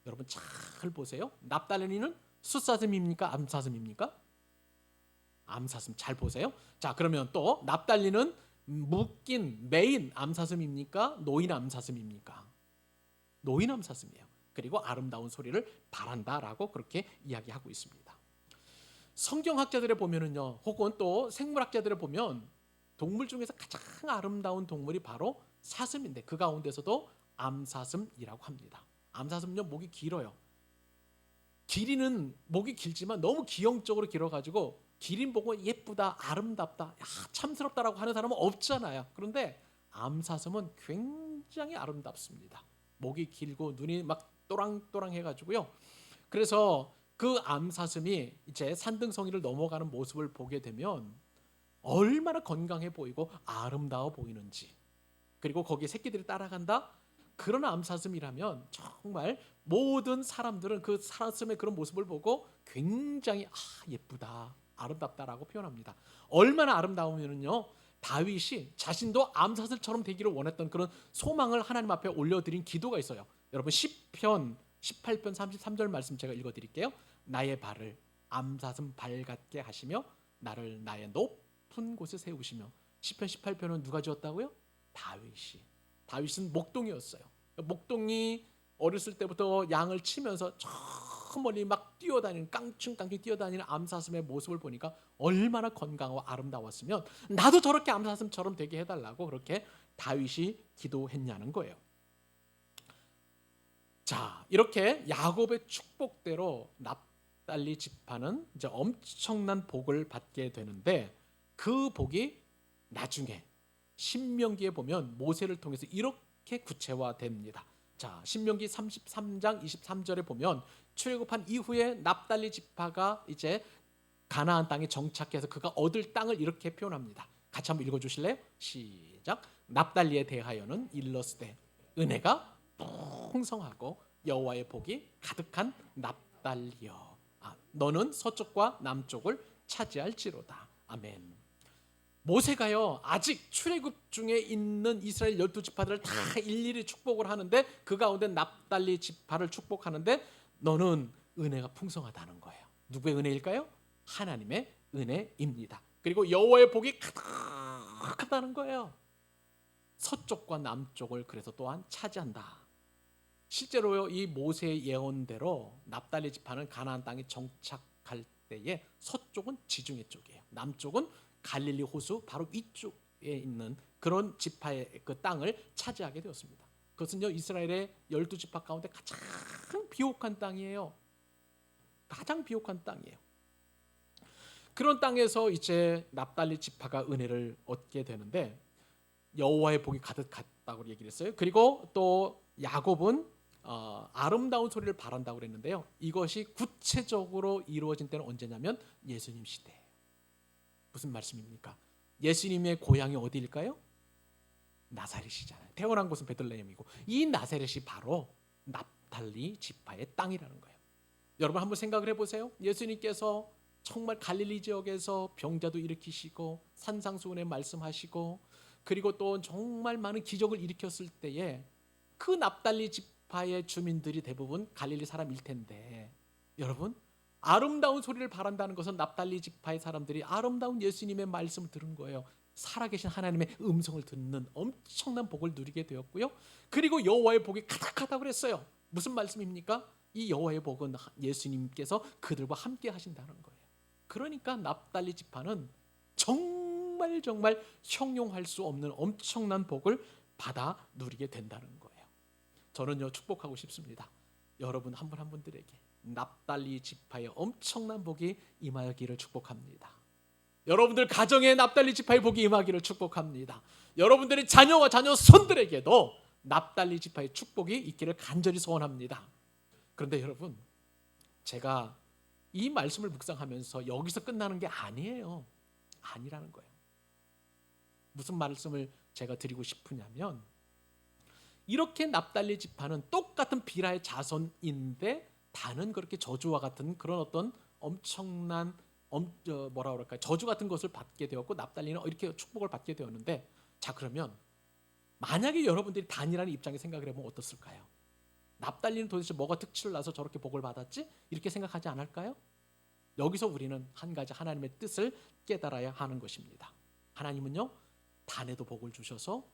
여러분 잘 보세요. 납달리는 숫사슴입니까? 암사슴입니까? 암사슴 잘 보세요. 자, 그러면 또 납달리는 묶인 메인 암사슴입니까? 노인 암사슴입니까? 노인 암사슴이에요. 그리고 아름다운 소리를 바란다라고 그렇게 이야기하고 있습니다. 성경학자들에 보면은요, 혹은 또 생물학자들에 보면 동물 중에서 가장 아름다운 동물이 바로 사슴인데 그 가운데서도 암사슴이라고 합니다. 암사슴은요, 목이 길어요. 길이는 목이 길지만 너무 기형적으로 길어가지고 기린 보고 예쁘다, 아름답다, 참스럽다라고 하는 사람은 없잖아요. 그런데 암사슴은 굉장히 아름답습니다. 목이 길고 눈이 막 또랑또랑 해가지고요. 그래서 그 암사슴이 이제 산등성이를 넘어가는 모습을 보게 되면 얼마나 건강해 보이고 아름다워 보이는지, 그리고 거기에 새끼들이 따라간다. 그런 암사슴이라면 정말 모든 사람들은 그 사슴의 그런 모습을 보고 굉장히 예쁘다, 아름답다라고 표현합니다. 얼마나 아름다우면요, 다윗이 자신도 암사슴처럼 되기를 원했던 그런 소망을 하나님 앞에 올려드린 기도가 있어요. 여러분 시편 18편 33절 말씀 제가 읽어드릴게요. 나의 발을 암사슴 발 같게 하시며 나를 나의 높은 곳에 세우시며. 시편 18편은 누가 지었다고요? 다윗은 목동이었어요. 목동이 어렸을 때부터 양을 치면서 저 멀리 막 뛰어다니는, 깡충깡충 뛰어다니는 암사슴의 모습을 보니까 얼마나 건강하고 아름다웠으면 나도 저렇게 암사슴처럼 되게 해달라고 그렇게 다윗이 기도했냐는 거예요. 자, 이렇게 야곱의 축복대로 납달리 지파는 이제 엄청난 복을 받게 되는데, 그 복이 나중에 신명기에 보면 모세를 통해서 이렇게 구체화됩니다. 자, 신명기 33장 23절에 보면 출애굽한 이후에 납달리 지파가 이제 가나안 땅에 정착해서 그가 얻을 땅을 이렇게 표현합니다. 같이 한번 읽어주실래요? 시작. 납달리에 대하여는 일러스되 은혜가 풍성하고 여호와의 복이 가득한 납달리여, 너는 서쪽과 남쪽을 차지할지로다. 아멘. 모세가요, 아직 출애굽 중에 있는 이스라엘 12지파들을 다 일일이 축복을 하는데 그 가운데 납달리 지파를 축복하는데 너는 은혜가 풍성하다는 거예요. 누구의 은혜일까요? 하나님의 은혜입니다. 그리고 여호와의 복이 가득하다는 거예요. 서쪽과 남쪽을 그래서 또한 차지한다. 실제로요, 이 모세의 예언대로 납달리 지파는 가나안 땅에 정착할 때에 서쪽은 지중해 쪽이에요. 남쪽은 갈릴리 호수 바로 위쪽에 있는 그런 지파의 그 땅을 차지하게 되었습니다. 그것은요, 이스라엘의 12지파 가운데 가장 비옥한 땅이에요. 가장 비옥한 땅이에요. 그런 땅에서 이제 납달리 지파가 은혜를 얻게 되는데 여호와의 복이 가득했다고 얘기를 했어요. 그리고 또 야곱은 아름다운 소리를 바란다고 그랬는데요, 이것이 구체적으로 이루어진 때는 언제냐면 예수님 시대예요. 무슨 말씀입니까? 예수님의 고향이 어디일까요? 나사렛이잖아요. 태어난 곳은 베들레헴이고 이 나사렛이 바로 납달리 지파의 땅이라는 거예요. 여러분 한번 생각을 해보세요. 예수님께서 정말 갈릴리 지역에서 병자도 일으키시고 산상수훈에 말씀하시고 그리고 또 정말 많은 기적을 일으켰을 때에 그 납달리 지파의 주민들이 대부분 갈릴리 사람일 텐데, 여러분 아름다운 소리를 바란다는 것은 납달리 지파의 사람들이 아름다운 예수님의 말씀을 들은 거예요. 살아계신 하나님의 음성을 듣는 엄청난 복을 누리게 되었고요. 그리고 여호와의 복이 가득하다고 그랬어요. 무슨 말씀입니까? 이 여호와의 복은 예수님께서 그들과 함께 하신다는 거예요. 그러니까 납달리 지파는 정말 형용할 수 없는 엄청난 복을 받아 누리게 된다는 거예요. 저는요 축복하고 싶습니다. 여러분 한 분 한 분들에게 납달리 지파의 엄청난 복이 임하기를 축복합니다. 여러분들 가정에 납달리 지파의 복이 임하기를 축복합니다. 여러분들의 자녀와 자녀 손들에게도 납달리 지파의 축복이 있기를 간절히 소원합니다. 그런데 여러분, 제가 이 말씀을 묵상하면서 여기서 끝나는 게 아니에요. 아니라는 거예요. 무슨 말씀을 제가 드리고 싶으냐면, 이렇게 납달리 지파는 똑같은 비라의 자손인데 다는 그렇게 저주와 같은 그런 어떤 엄청난 저주 같은 것을 받게 되었고, 납달리는 이렇게 축복을 받게 되었는데, 자 그러면 만약에 여러분들이 단이라는 입장에 생각을 해보면 어떻을까요? 납달리는 도대체 뭐가 특출을 나서 저렇게 복을 받았지? 이렇게 생각하지 않을까요? 여기서 우리는 한 가지 하나님의 뜻을 깨달아야 하는 것입니다. 하나님은요 단에도 복을 주셔서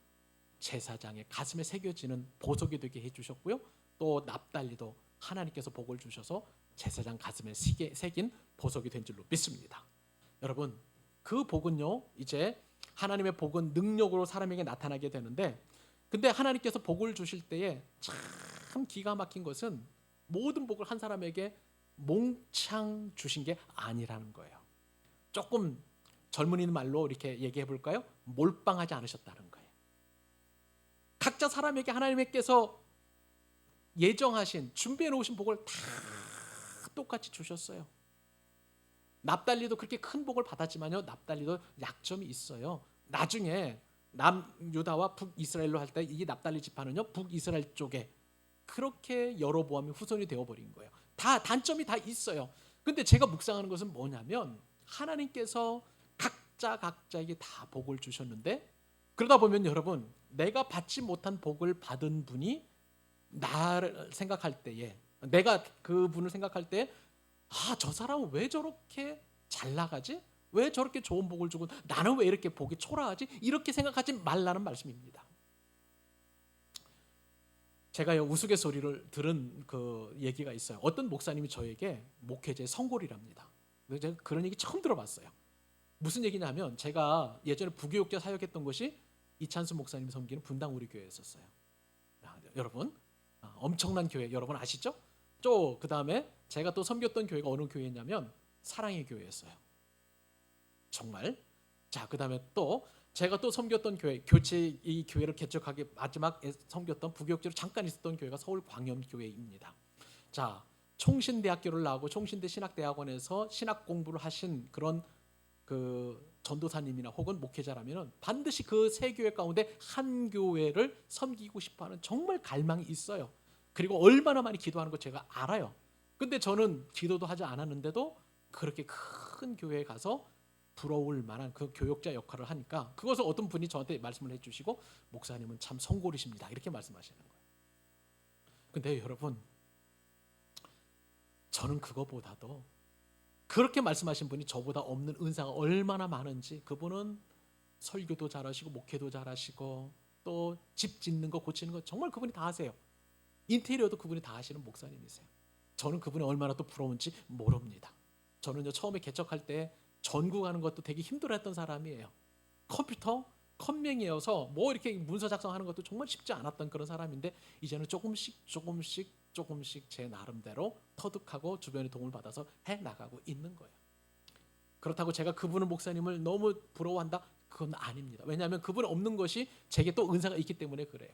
제사장의 가슴에 새겨지는 보석이 되게 해주셨고요, 또 납달리도 하나님께서 복을 주셔서 제사장 가슴에 새긴 보석이 된 줄로 믿습니다. 여러분, 그 복은요 이제 하나님의 복은 능력으로 사람에게 나타나게 되는데, 근데 하나님께서 복을 주실 때에 참 기가 막힌 것은 모든 복을 한 사람에게 몽창 주신 게 아니라는 거예요. 조금 젊은이 말로 이렇게 얘기해 볼까요? 몰빵하지 않으셨다는 거예요. 각자 사람에게 하나님께서 예정하신 준비해 놓으신 복을 다 똑같이 주셨어요. 납달리도 그렇게 큰 복을 받았지만요, 납달리도 약점이 있어요. 나중에 남유다와 북이스라엘로 할 때 이 납달리 지파는요 북이스라엘 쪽에 그렇게 여로보암의 후손이 되어버린 거예요. 다 단점이 다 있어요. 근데 제가 묵상하는 것은 뭐냐면, 하나님께서 각자에게 다 복을 주셨는데, 그러다 보면 여러분, 내가 받지 못한 복을 받은 분이 나를 생각할 때에, 내가 그분을 생각할 때, 저 사람은 왜 저렇게 잘 나가지? 왜 저렇게 좋은 복을 주고 나는 왜 이렇게 복이 초라하지? 이렇게 생각하지 말라는 말씀입니다. 제가 우스갯소리를 들은 그 얘기가 있어요. 어떤 목사님이 저에게 목회자의 성골이랍니다. 제가 그런 얘기 처음 들어봤어요. 무슨 얘기냐면, 제가 예전에 부교육자 사역했던 곳이 이찬수 목사님 섬기는 분당 우리 교회였었어요. 여러분, 엄청난 교회 여러분 아시죠? 또 그 다음에 제가 또 섬겼던 교회가 어느 교회였냐면 사랑의 교회였어요. 정말. 자, 그 다음에 또 제가 또 섬겼던 교회, 교체 이 교회를 개척하기 마지막에 섬겼던 부교육자로 잠깐 있었던 교회가 서울광염교회입니다. 자, 총신대학교를 나오고 총신대 신학대학원에서 신학 공부를 하신 그런 그 전도사님이나 혹은 목회자라면 반드시 그 세 교회 가운데 한 교회를 섬기고 싶어하는 정말 갈망이 있어요. 그리고 얼마나 많이 기도하는 거 제가 알아요. 근데 저는 기도도 하지 않았는데도 그렇게 큰 교회에 가서 부러울 만한 그 교역자 역할을 하니까, 그것을 어떤 분이 저한테 말씀을 해주시고, 목사님은 참 성골이십니다 이렇게 말씀하시는 거예요. 근데 여러분, 저는 그거보다도 그렇게 말씀하신 분이 저보다 없는 은사가 얼마나 많은지, 그분은 설교도 잘하시고 목회도 잘하시고 또 집 짓는 거 고치는 거 정말 그분이 다 하세요. 인테리어도 그분이 다 하시는 목사님이세요. 저는 그분이 얼마나 또 부러운지 모릅니다. 저는요 처음에 개척할 때 전국하는 것도 되게 힘들어했던 사람이에요. 컴퓨터 컴맹이어서 뭐 이렇게 문서 작성하는 것도 정말 쉽지 않았던 그런 사람인데, 이제는 조금씩 제 나름대로 터득하고 주변의 도움을 받아서 해나가고 있는 거예요. 그렇다고 제가 그분을 목사님을 너무 부러워한다? 그건 아닙니다. 왜냐하면 그분 없는 것이 제게 또 은사가 있기 때문에 그래요.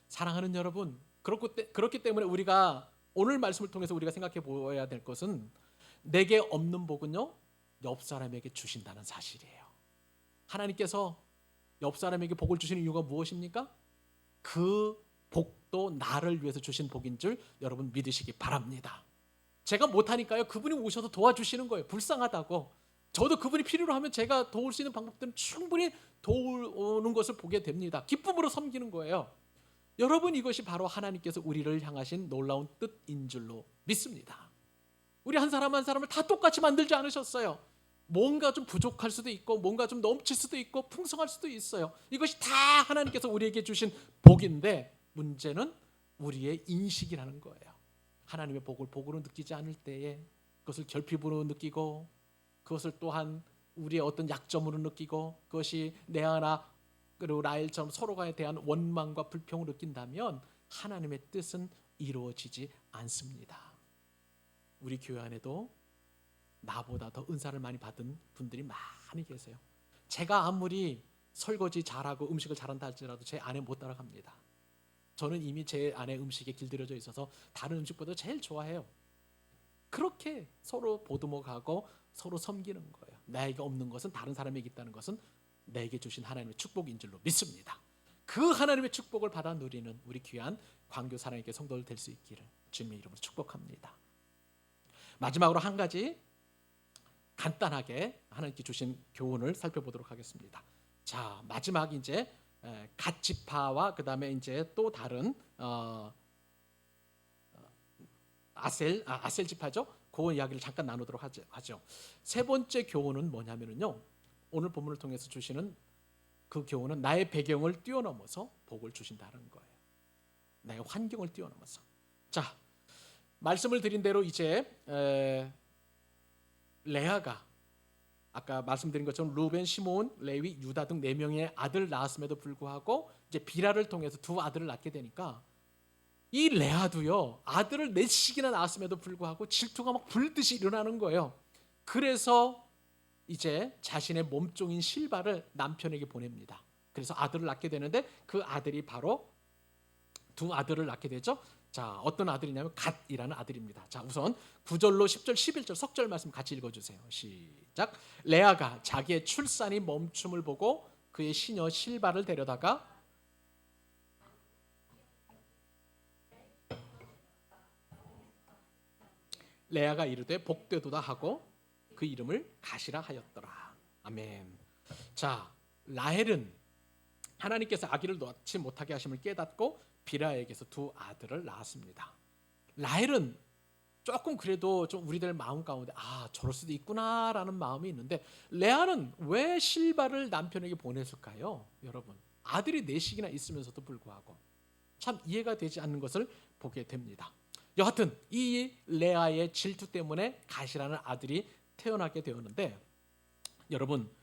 사랑하는 여러분, 그렇기 때문에 우리가 오늘 말씀을 통해서 우리가 생각해 보아야 될 것은, 내게 없는 복은요 옆 사람에게 주신다는 사실이에요. 하나님께서 옆 사람에게 복을 주시는 이유가 무엇입니까? 그 복도 나를 위해서 주신 복인 줄 여러분 믿으시기 바랍니다. 제가 못하니까요, 그분이 오셔서 도와주시는 거예요. 불쌍하다고. 저도 그분이 필요로 하면 제가 도울 수 있는 방법들은 충분히 도우는 것을 보게 됩니다. 기쁨으로 섬기는 거예요. 여러분, 이것이 바로 하나님께서 우리를 향하신 놀라운 뜻인 줄로 믿습니다. 우리 한 사람 한 사람을 다 똑같이 만들지 않으셨어요. 뭔가 좀 부족할 수도 있고 뭔가 좀 넘칠 수도 있고 풍성할 수도 있어요. 이것이 다 하나님께서 우리에게 주신 복인데 문제는 우리의 인식이라는 거예요. 하나님의 복을 복으로 느끼지 않을 때에 그것을 결핍으로 느끼고, 그것을 또한 우리의 어떤 약점으로 느끼고, 그것이 내 하나 그리고 라헬처럼 서로에 대한 원망과 불평을 느낀다면 하나님의 뜻은 이루어지지 않습니다. 우리 교회 안에도 나보다 더 은사를 많이 받은 분들이 많이 계세요. 제가 아무리 설거지 잘하고 음식을 잘한다 할지라도 제 아내 못 따라갑니다. 저는 이미 제 아내 음식에 길들여져 있어서 다른 음식보다 제일 좋아해요. 그렇게 서로 보듬어가고 서로 섬기는 거예요. 나에게 없는 것은 다른 사람에게 있다는 것은 내게 주신 하나님의 축복인 줄로 믿습니다. 그 하나님의 축복을 받아 누리는 우리 귀한 광교 사랑의 성도들 될 수 있기를 주님의 이름으로 축복합니다. 마지막으로 한 가지 간단하게 하나님께 주신 교훈을 살펴보도록 하겠습니다. 자, 마지막 이제 갓지파와 그 다음에 이제 또 다른 아셀 지파죠. 그 이야기를 잠깐 나누도록 하죠. 세 번째 교훈은 뭐냐면요, 오늘 본문을 통해서 주시는 그 교훈은 나의 배경을 뛰어넘어서 복을 주신다는 거예요. 나의 환경을 뛰어넘어서. 자, 말씀을 드린 대로 이제 레아가 아까 말씀드린 것처럼 루벤, 시몬, 레위, 유다 등 4명의 아들 낳았음에도 불구하고 이제 비라를 통해서 2 아들을 낳게 되니까 이 레아도요, 아들을 4씩이나 낳았음에도 불구하고 질투가 막 불듯이 일어나는 거예요. 그래서 이제 자신의 몸종인 실바를 남편에게 보냅니다. 그래서 아들을 낳게 되는데 그 아들이 바로 2 아들을 낳게 되죠. 자, 어떤 아들이냐면 갓이라는 아들입니다. 자, 우선 9절로 10절, 11절 석절 말씀 같이 읽어주세요. 시작. 레아가 자기의 출산이 멈춤을 보고 그의 시녀 실바를 데려다가 레아가 이르되 복되도다 하고 그 이름을 갓이라 하였더라. 아멘. 자, 라헬은 하나님께서 아기를 낳지 못하게 하심을 깨닫고 비라에게서 2 아들을 낳았습니다. 라헬은 조금 그래도 좀 우리들 마음 가운데 저럴 수도 있구나라는 마음이 있는데, 레아는 왜 실바를 남편에게 보냈을까요? 여러분, 아들이 4씩이나 있으면서도 불구하고 참 이해가 되지 않는 것을 보게 됩니다. 여하튼 이 레아의 질투 때문에 갓이라는 아들이 태어나게 되었는데, 여러분,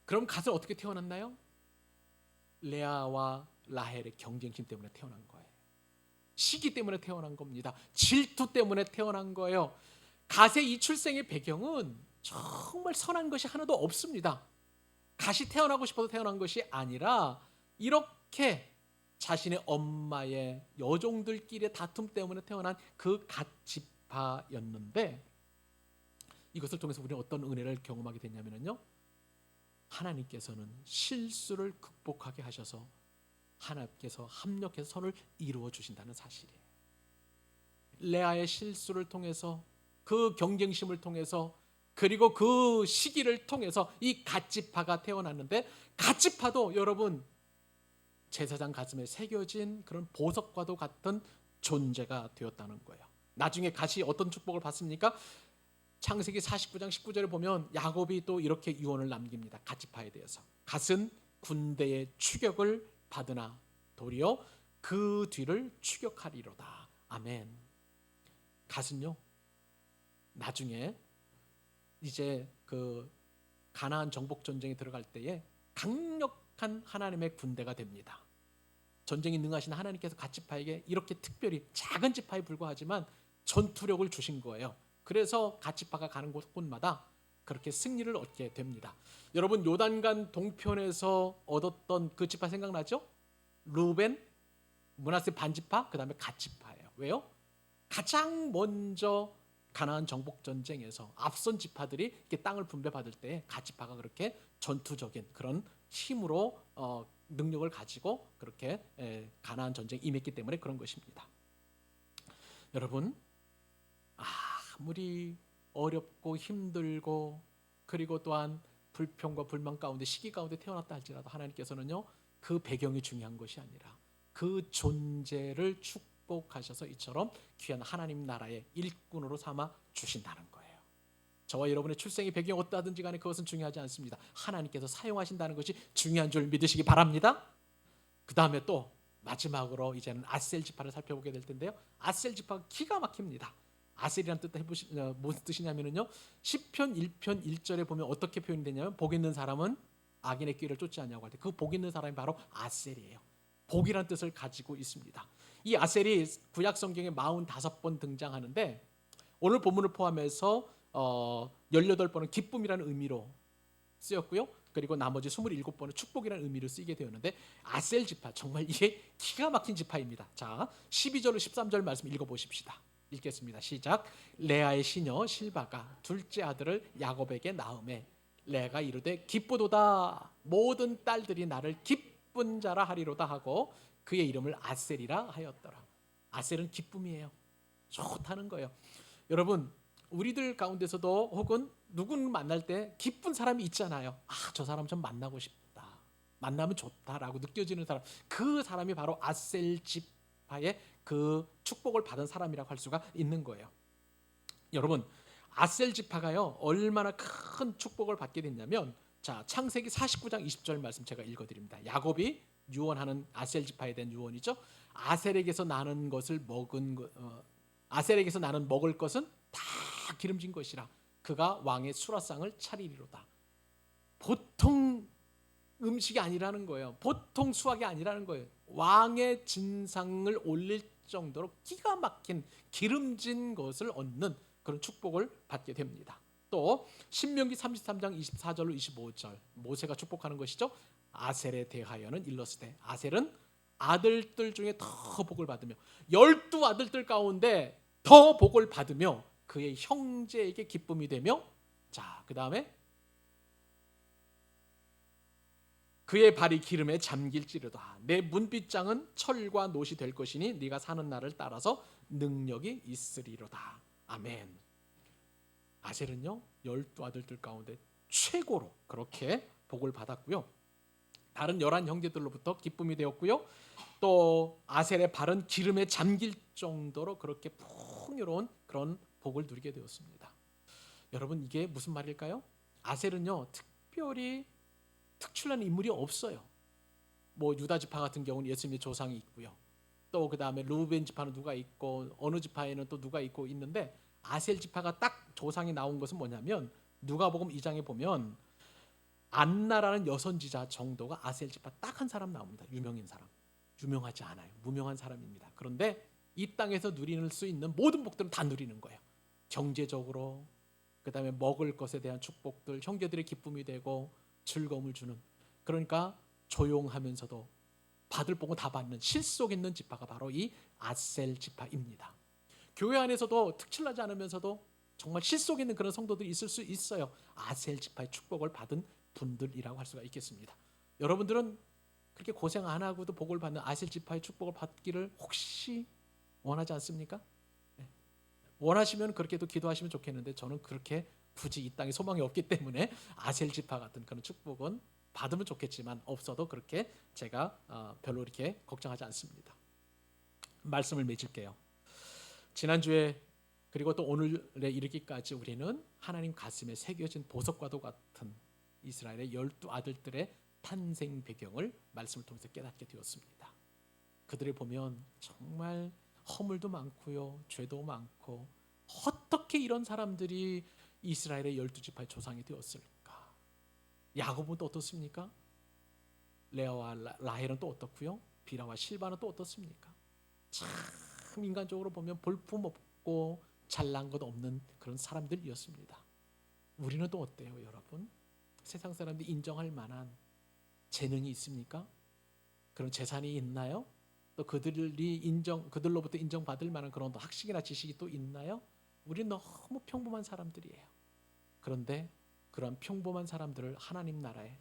그럼 갓은 어떻게 태어났나요? 레아와 라헬의 경쟁심 때문에 태어난 거예요. 시기 때문에 태어난 겁니다. 질투 때문에 태어난 거예요. 갓의 이 출생의 배경은 정말 선한 것이 하나도 없습니다. 갓이 태어나고 싶어서 태어난 것이 아니라 이렇게 자신의 엄마의 여종들끼리의 다툼 때문에 태어난 그 갓지파였는데, 이것을 통해서 우리는 어떤 은혜를 경험하게 됐냐면요, 하나님께서는 실수를 극복하게 하셔서 하나님께서 합력해서 선을 이루어 주신다는 사실이에요. 레아의 실수를 통해서, 그 경쟁심을 통해서, 그리고 그 시기를 통해서 이 갓지파가 태어났는데, 갓지파도 여러분 제사장 가슴에 새겨진 그런 보석과도 같은 존재가 되었다는 거예요. 나중에 갓이 어떤 축복을 받습니까? 창세기 49장 19절에 보면 야곱이 또 이렇게 유언을 남깁니다. 갓지파에 대해서. 갓은 군대의 추격을 받으나 도리어 그 뒤를 추격하리로다. 아멘. 갓은요, 나중에 이제 그 가나안 정복 전쟁에 들어갈 때에 강력한 하나님의 군대가 됩니다. 전쟁이 능하신 하나님께서 갓지파에게 이렇게 특별히 작은 지파에 불과하지만 전투력을 주신 거예요. 그래서 갓지파가 가는 곳마다 그렇게 승리를 얻게 됩니다. 여러분, 요단강 동편에서 얻었던 그 지파 생각나죠? 루벤, 므낫세 반지파, 그 다음에 갓지파예요. 왜요? 가장 먼저 가나안 정복 전쟁에서 앞선 지파들이 이렇게 땅을 분배받을 때 갓지파가 그렇게 전투적인 그런 힘으로 능력을 가지고 그렇게 가나안 전쟁에 임했기 때문에 그런 것입니다. 여러분, 아무리 어렵고 힘들고 그리고 또한 불평과 불만 가운데 시기 가운데 태어났다 할지라도 하나님께서는요, 그 배경이 중요한 것이 아니라 그 존재를 축복하셔서 이처럼 귀한 하나님 나라의 일꾼으로 삼아 주신다는 거예요. 저와 여러분의 출생의 배경이 어떠하든지 간에 그것은 중요하지 않습니다. 하나님께서 사용하신다는 것이 중요한 줄 믿으시기 바랍니다. 그 다음에 또 마지막으로 이제는 아셀 지파를 살펴보게 될 텐데요. 아셀 지파가 기가 막힙니다. 아셀이라는 뜻 무슨 뜻이냐면요, 시편 1편 1절에 보면 어떻게 표현이 되냐면, 복 있는 사람은 악인의 길을 쫓지 않냐고 할 때 그 복 있는 사람이 바로 아셀이에요. 복이라는 뜻을 가지고 있습니다. 이 아셀이 구약 성경에 45번 등장하는데 오늘 본문을 포함해서 18번은 기쁨이라는 의미로 쓰였고요. 그리고 나머지 27번은 축복이라는 의미로 쓰이게 되었는데, 아셀 지파 정말 이게 기가 막힌 지파입니다. 자, 12절로 13절 말씀 읽어보십시다. 읽겠습니다. 시작. 레아의 시녀 실바가 둘째 아들을 야곱에게 낳음에 레아가 이르되 기쁘도다, 모든 딸들이 나를 기쁜 자라 하리로다 하고 그의 이름을 아셀이라 하였더라. 아셀은 기쁨이에요. 좋다는 거예요. 여러분, 우리들 가운데서도 혹은 누군 만날 때 기쁜 사람이 있잖아요. 저 사람 좀 만나고 싶다, 만나면 좋다라고 느껴지는 사람, 그 사람이 바로 아셀 지파의 그 축복을 받은 사람이라고 할 수가 있는 거예요. 여러분, 아셀 지파가요 얼마나 큰 축복을 받게 됐냐면, 자, 창세기 49장 20절 말씀 제가 읽어드립니다. 야곱이 유언하는 아셀 지파에 대한 유언이죠. 아셀에게서 나는 먹을 것은 다 기름진 것이라 그가 왕의 수라상을 차리리로다. 보통 음식이 아니라는 거예요. 보통 수확이 아니라는 거예요. 왕의 진상을 올릴 정도로 기가 막힌 기름진 것을 얻는 그런 축복을 받게 됩니다. 또 신명기 33장 24절로 25절 모세가 축복하는 것이죠. 아셀에 대하여는 일러스되, 아셀은 아들들 중에 더 복을 받으며 12아들들 가운데 더 복을 받으며 그의 형제에게 기쁨이 되며, 자, 그 다음에 그의 발이 기름에 잠길지로다. 내 문빗장은 철과 놋이 될 것이니 네가 사는 날을 따라서 능력이 있으리로다. 아멘. 아셀은요 12아들들 가운데 최고로 그렇게 복을 받았고요. 다른 11 형제들로부터 기쁨이 되었고요. 또 아셀의 발은 기름에 잠길 정도로 그렇게 풍요로운 그런 복을 누리게 되었습니다. 여러분, 이게 무슨 말일까요? 아셀은요 특별히 특출난 인물이 없어요. 뭐 유다 지파 같은 경우는 예수님의 조상이 있고요. 또 그 다음에 루벤 지파는 누가 있고 어느 지파에는 또 누가 있고 있는데, 아셀 지파가 딱 조상이 나온 것은 뭐냐면 누가복음 2장에 보면 안나라는 여선지자 정도가 아셀 지파 딱 한 사람 나옵니다. 유명인 사람. 유명하지 않아요. 무명한 사람입니다. 그런데 이 땅에서 누리는 수 있는 모든 복들은 다 누리는 거예요. 경제적으로, 그 다음에 먹을 것에 대한 축복들, 형제들의 기쁨이 되고 즐거움을 주는, 그러니까 조용하면서도 받을 복은 다 받는 실속 있는 지파가 바로 이 아셀 지파입니다. 교회 안에서도 특출나지 않으면서도 정말 실속 있는 그런 성도들이 있을 수 있어요. 아셀 지파의 축복을 받은 분들이라고 할 수가 있겠습니다. 여러분들은 그렇게 고생 안 하고도 복을 받는 아셀 지파의 축복을 받기를 혹시 원하지 않습니까? 네. 원하시면 그렇게도 기도하시면 좋겠는데, 저는 그렇게 굳이 이 땅에 소망이 없기 때문에 아셀 지파 같은 그런 축복은 받으면 좋겠지만 없어도 그렇게 제가 별로 이렇게 걱정하지 않습니다. 말씀을 맺을게요. 지난주에 그리고 또 오늘에 이르기까지 우리는 하나님 가슴에 새겨진 보석과도 같은 이스라엘의 12아들들의 탄생 배경을 말씀을 통해서 깨닫게 되었습니다. 그들을 보면 정말 허물도 많고요, 죄도 많고, 어떻게 이런 사람들이 이스라엘의 12지파의 조상이 되었을까? 야곱은 또 어떻습니까? 레아와 라헬은 또 어떻고요? 비라와 실바는 또 어떻습니까? 참 인간적으로 보면 볼품 없고 잘난 것 없는 그런 사람들이었습니다. 우리는 또 어때요, 여러분? 세상 사람들이 인정할 만한 재능이 있습니까? 그런 재산이 있나요? 또 그들로부터 인정받을 만한 그런 학식이나 지식이 또 있나요? 우리는 너무 평범한 사람들이에요. 그런데 그런 평범한 사람들을 하나님 나라에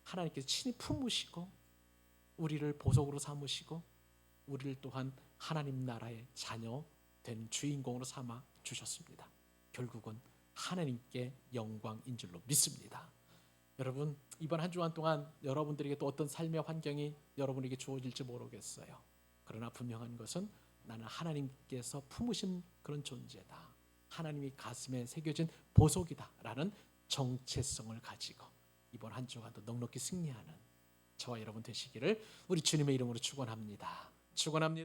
하나님께서 친히 품으시고 우리를 보석으로 삼으시고 우리를 또한 하나님 나라의 자녀 된 주인공으로 삼아 주셨습니다. 결국은 하나님께 영광인 줄로 믿습니다. 여러분, 이번 한 주간 동안 여러분들에게 또 어떤 삶의 환경이 여러분에게 주어질지 모르겠어요. 그러나 분명한 것은 나는 하나님께서 품으신 그런 존재다, 하나님이 가슴에 새겨진 보석이다 라는 정체성을 가지고 이번 한 주간도 넉넉히 승리하는 저와 여러분 되시기를 우리 주님의 이름으로 축원합니다. 축원합니다.